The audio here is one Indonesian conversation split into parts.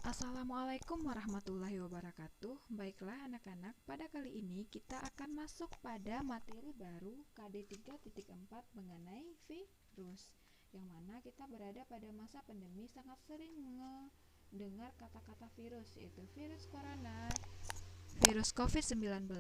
Assalamualaikum warahmatullahi wabarakatuh. Baiklah anak-anak, pada kali ini kita akan masuk pada materi baru KD 3.4 mengenai virus. Yang mana kita berada pada masa pandemi sangat sering mendengar kata-kata virus, yaitu virus corona, virus COVID-19.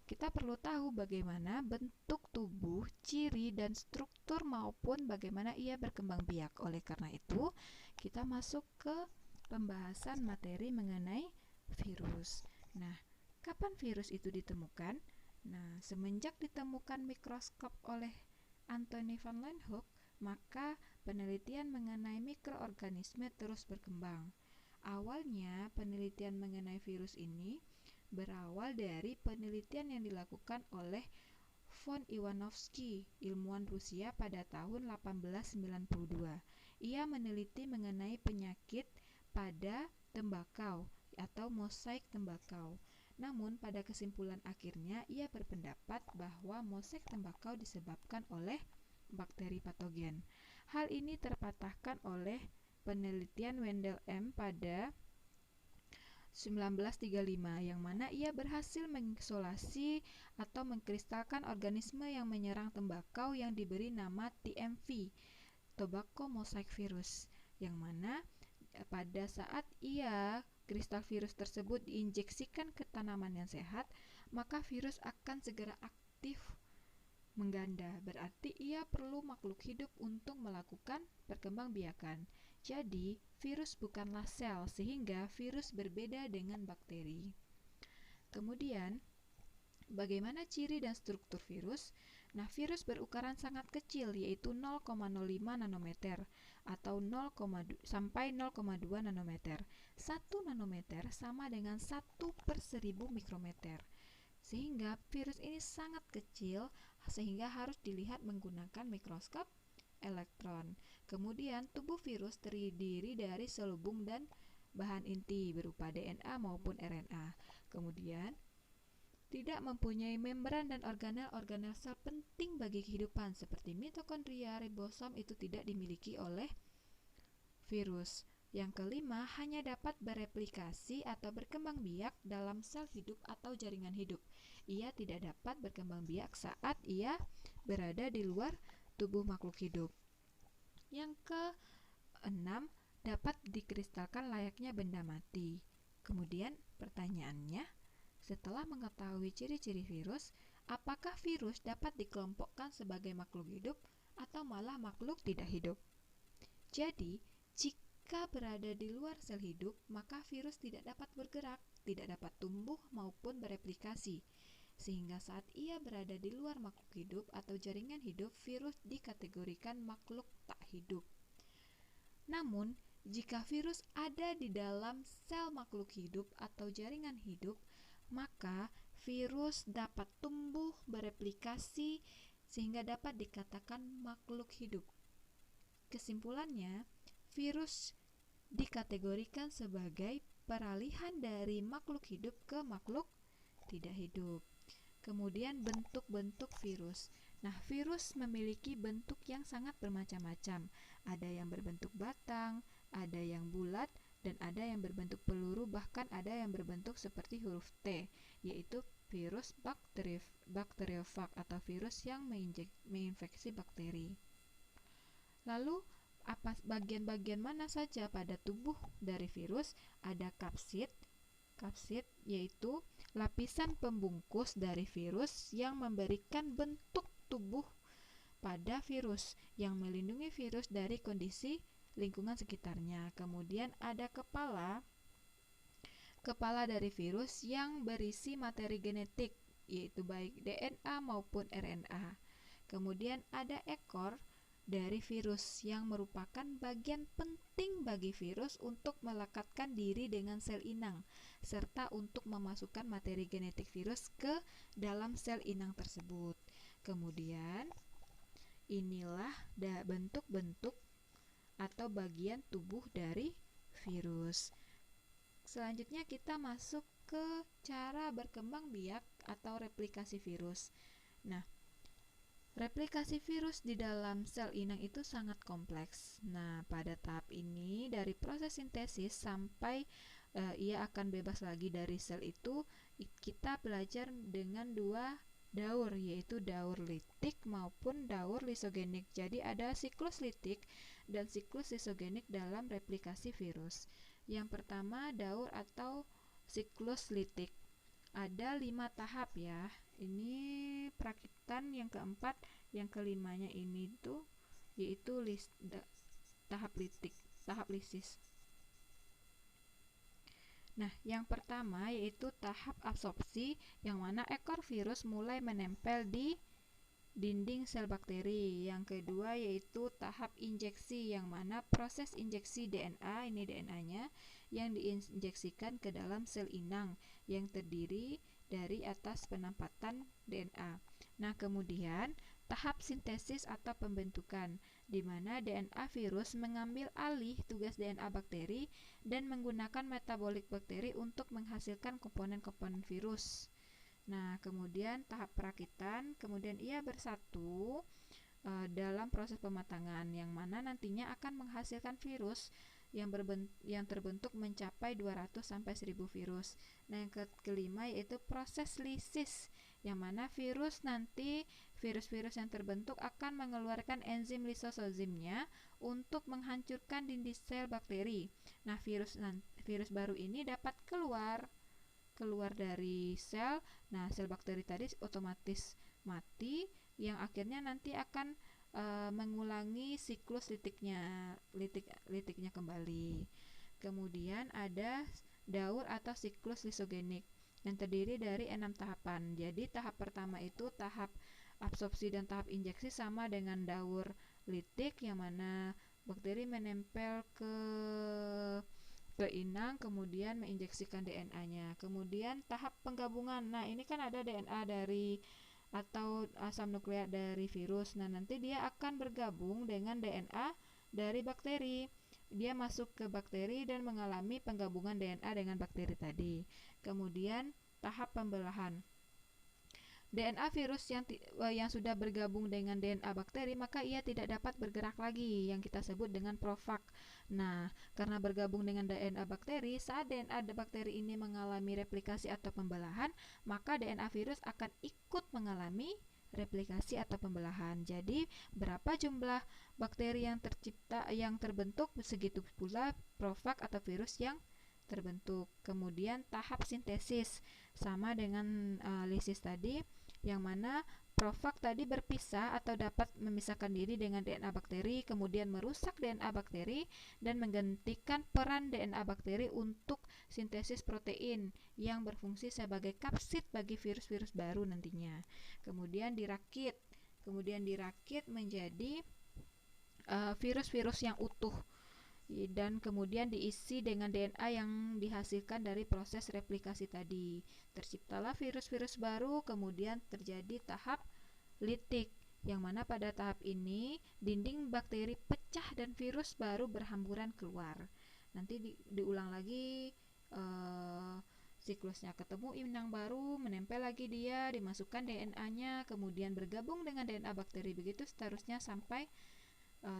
Kita perlu tahu bagaimana bentuk tubuh, ciri, dan struktur maupun bagaimana ia berkembang biak. Oleh karena itu, kita masuk ke pembahasan materi mengenai virus. Nah, kapan virus itu ditemukan? Nah, semenjak ditemukan mikroskop oleh Anthony van Leeuwenhoek, maka penelitian mengenai mikroorganisme terus berkembang. Awalnya, penelitian mengenai virus ini berawal dari penelitian yang dilakukan oleh von Iwanovsky, ilmuwan Rusia pada tahun 1892. Ia meneliti mengenai penyakit pada tembakau atau mosaik tembakau. Namun pada kesimpulan akhirnya ia berpendapat bahwa mosaik tembakau disebabkan oleh bakteri patogen. Hal ini terpatahkan oleh penelitian Wendell M pada 1935, yang mana ia berhasil mengisolasi atau mengkristalkan organisme yang menyerang tembakau yang diberi nama TMV, Tobacco Mosaic Virus, yang mana pada saat ia kristal virus tersebut diinjeksikan ke tanaman yang sehat, maka virus akan segera aktif mengganda. Berarti ia perlu makhluk hidup untuk melakukan perkembangbiakan. Jadi, virus bukanlah sel, sehingga virus berbeda dengan bakteri. Kemudian, bagaimana ciri dan struktur virus? Nah, virus berukuran sangat kecil, yaitu 0,05 nanometer atau 0, sampai 0,2 nanometer. 1 nanometer sama dengan 1/1000 mikrometer. Sehingga virus ini sangat kecil, sehingga harus dilihat menggunakan mikroskop elektron. Kemudian tubuh virus terdiri dari selubung dan bahan inti berupa DNA maupun RNA. Kemudian tidak mempunyai membran dan organel-organel sel penting bagi kehidupan seperti mitokondria, ribosom itu tidak dimiliki oleh virus. Yang kelima, hanya dapat bereplikasi atau berkembang biak dalam sel hidup atau jaringan hidup. Ia tidak dapat berkembang biak saat ia berada di luar tubuh makhluk hidup. Yang keenam, dapat dikristalkan layaknya benda mati. Kemudian pertanyaannya, setelah mengetahui ciri-ciri virus, apakah virus dapat dikelompokkan sebagai makhluk hidup atau malah makhluk tidak hidup? Jadi, jika berada di luar sel hidup, maka virus tidak dapat bergerak, tidak dapat tumbuh maupun bereplikasi. Sehingga saat ia berada di luar makhluk hidup atau jaringan hidup, virus dikategorikan makhluk tak hidup. Namun, jika virus ada di dalam sel makhluk hidup atau jaringan hidup, maka virus dapat tumbuh, bereplikasi, sehingga dapat dikatakan makhluk hidup. Kesimpulannya, virus dikategorikan sebagai peralihan dari makhluk hidup ke makhluk tidak hidup. Kemudian bentuk-bentuk virus. Nah, virus memiliki bentuk yang sangat bermacam-macam. Ada yang berbentuk batang, ada yang bulat, dan ada yang berbentuk peluru, bahkan ada yang berbentuk seperti huruf T, yaitu virus bakteriofag atau virus yang menginfeksi bakteri. Lalu, apa bagian-bagian mana saja pada tubuh dari virus? Ada kapsid. Kapsid yaitu lapisan pembungkus dari virus yang memberikan bentuk tubuh pada virus, yang melindungi virus dari kondisi lingkungan sekitarnya. Kemudian ada kepala dari virus yang berisi materi genetik, yaitu baik DNA maupun RNA. Kemudian ada ekor dari virus yang merupakan bagian penting bagi virus untuk melekatkan diri dengan sel inang, serta untuk memasukkan materi genetik virus ke dalam sel inang tersebut. Kemudian, inilah bentuk-bentuk atau bagian tubuh dari virus. Selanjutnya kita masuk ke cara berkembang biak atau replikasi virus. Nah, Replikasi virus di dalam sel inang itu sangat kompleks. Nah, pada tahap ini dari proses sintesis sampai ia akan bebas lagi dari sel itu, kita belajar dengan dua daur, yaitu daur litik maupun daur lisogenik. Jadi ada siklus litik dan siklus lisogenik dalam replikasi virus. Yang pertama daur atau siklus litik. Ada 5 tahap ya. Ini perakitan yang keempat, yang kelimanya ini tuh yaitu tahap litik, tahap lisis. Nah, yang pertama yaitu tahap absorpsi, yang mana ekor virus mulai menempel di dinding sel bakteri. Yang kedua yaitu tahap injeksi, yang mana proses injeksi DNA, ini DNA-nya yang diinjeksikan ke dalam sel inang yang terdiri dari atas penampatan DNA. Nah, kemudian tahap sintesis atau pembentukan, di mana DNA virus mengambil alih tugas DNA bakteri dan menggunakan metabolik bakteri untuk menghasilkan komponen-komponen virus. Nah, kemudian tahap perakitan, kemudian ia bersatu dalam proses pematangan, yang mana nantinya akan menghasilkan virus yang terbentuk mencapai 200 sampai 1000 virus. Nah, yang kelima yaitu proses lisis, yang mana virus yang terbentuk akan mengeluarkan enzim lisosozimnya untuk menghancurkan dinding sel bakteri. Nah, virus baru ini dapat keluar dari sel. Nah, sel bakteri tadi otomatis mati, yang akhirnya nanti akan mengulangi siklus litiknya kembali. Kemudian ada daur atau siklus lisogenik yang terdiri dari 6 tahapan. Jadi tahap pertama itu tahap absorpsi dan tahap injeksi sama dengan daur litik, yang mana bakteri menempel ke inang, kemudian menginjeksikan DNA-nya. Kemudian tahap penggabungan. Nah, ini kan ada DNA dari atau asam nukleat dari virus. Nah, nanti dia akan bergabung dengan DNA dari bakteri. Dia masuk ke bakteri dan mengalami penggabungan DNA dengan bakteri tadi. Kemudian tahap pembelahan. DNA virus yang sudah bergabung dengan DNA bakteri, maka ia tidak dapat bergerak lagi, yang kita sebut dengan profag. Nah, karena bergabung dengan DNA bakteri, saat DNA bakteri ini mengalami replikasi atau pembelahan, maka DNA virus akan ikut mengalami replikasi atau pembelahan. Jadi, berapa jumlah bakteri yang terbentuk, segitu pula profag atau virus yang terbentuk. Kemudian tahap sintesis sama dengan lisis tadi, yang mana profag tadi berpisah atau dapat memisahkan diri dengan DNA bakteri, kemudian merusak DNA bakteri dan menggantikan peran DNA bakteri untuk sintesis protein yang berfungsi sebagai kapsid bagi virus-virus baru nantinya. Kemudian dirakit menjadi virus-virus yang utuh, dan kemudian diisi dengan DNA yang dihasilkan dari proses replikasi tadi. Terciptalah virus-virus baru, kemudian terjadi tahap litik, yang mana pada tahap ini dinding bakteri pecah dan virus baru berhamburan keluar. Nanti diulang lagi siklusnya, ketemu inang baru, menempel lagi dia, dimasukkan DNA-nya, kemudian bergabung dengan DNA bakteri, begitu seterusnya sampai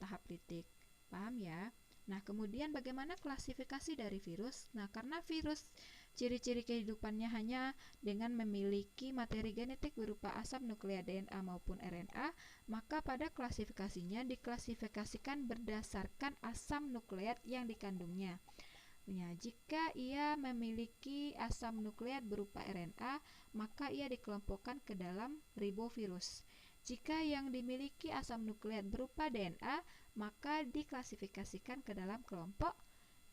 tahap litik. Paham ya? Nah, kemudian bagaimana klasifikasi dari virus? Nah, karena virus ciri-ciri kehidupannya hanya dengan memiliki materi genetik berupa asam nukleat DNA maupun RNA, maka pada klasifikasinya diklasifikasikan berdasarkan asam nukleat yang dikandungnya. Ya, jika ia memiliki asam nukleat berupa RNA, maka ia dikelompokkan ke dalam ribovirus. Jika yang dimiliki asam nukleat berupa DNA, maka diklasifikasikan ke dalam kelompok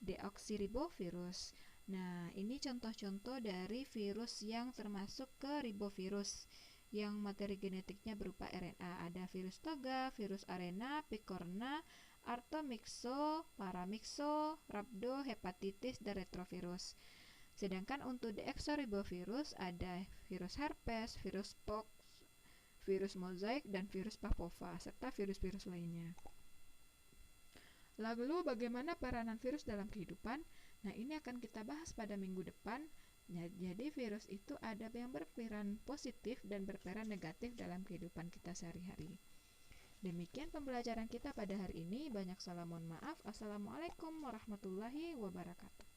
deoksiribovirus. Nah, ini contoh-contoh dari virus yang termasuk ke ribovirus yang materi genetiknya berupa RNA. Ada virus toga, virus arena, picorna, artomyxo, paramyxo, rhabdo, hepatitis, dan retrovirus. Sedangkan untuk deoksiribovirus ada virus herpes, virus pox, virus mozaik, dan virus papova, serta virus-virus lainnya. Lalu bagaimana peranan virus dalam kehidupan? Nah, ini akan kita bahas pada minggu depan. Jadi virus itu ada yang berperan positif dan berperan negatif dalam kehidupan kita sehari-hari. Demikian pembelajaran kita pada hari ini. Banyak salah mohon maaf. Assalamualaikum warahmatullahi wabarakatuh.